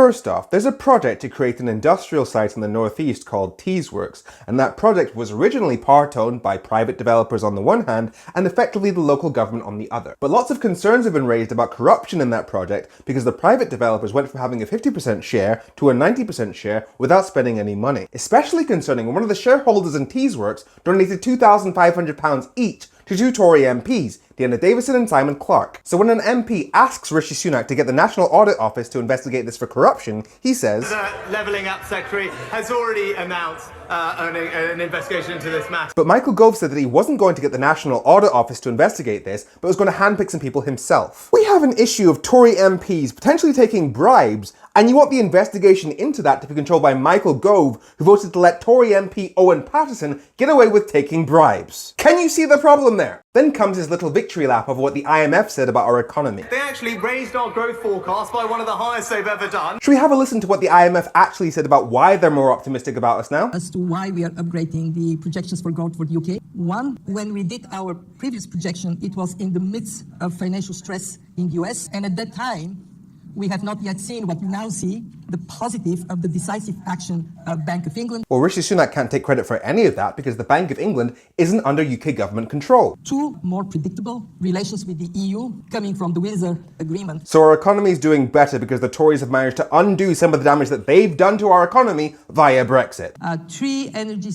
First off, there's a project to create an industrial site in the northeast called Teesworks, and that project was originally part-owned by private developers on the one hand and effectively the local government on the other. But lots of concerns have been raised about corruption in that project because the private developers went from having a 50% share to a 90% share without spending any money. Especially concerning when one of the shareholders in Teesworks donated £2,500 each to two Tory MPs, Deanna Davison and Simon Clarke. So when an MP asks Rishi Sunak to get the National Audit Office to investigate this for corruption, he says, "The Levelling Up Secretary has already announced an investigation into this matter." But Michael Gove said that he wasn't going to get the National Audit Office to investigate this, but was going to handpick some people himself. We have an issue of Tory MPs potentially taking bribes, and you want the investigation into that to be controlled by Michael Gove, who voted to let Tory MP Owen Paterson get away with taking bribes. Can you see the problem there? Then comes his little victory lap over what the IMF said about our economy. They actually raised our growth forecast by one of the highest they've ever done. Should we have a listen to what the IMF actually said about why they're more optimistic about us now? As to why we are upgrading the projections for growth for the UK. One, when we did our previous projection, it was in the midst of financial stress in the US, and at that time, we have not yet seen what we now see, the positive of the decisive action of Bank of England. Well, Rishi Sunak can't take credit for any of that because the Bank of England isn't under UK government control. Two, more predictable relations with the EU coming from the Windsor Agreement. So our economy is doing better because the Tories have managed to undo some of the damage that they've done to our economy via Brexit. Three, energy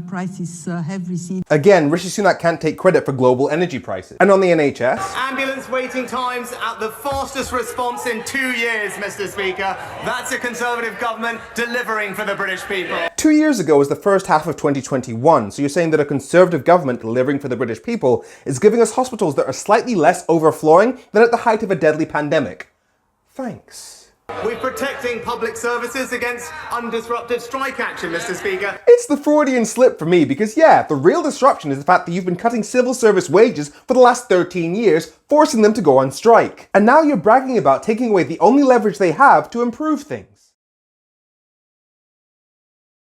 prices have receded. Again, Rishi Sunak can't take credit for global energy prices. And on the NHS? Ambulance waiting times at the fastest response in 2 years, Mr. Speaker. That's a Conservative government delivering for the British people. 2 years ago was the first half of 2021, so you're saying that a Conservative government delivering for the British people is giving us hospitals that are slightly less overflowing than at the height of a deadly pandemic. Thanks. We're protecting public services against undisrupted strike action, Mr. Speaker. It's the Freudian slip for me because, yeah, the real disruption is the fact that you've been cutting civil service wages for the last 13 years, forcing them to go on strike. And now you're bragging about taking away the only leverage they have to improve things.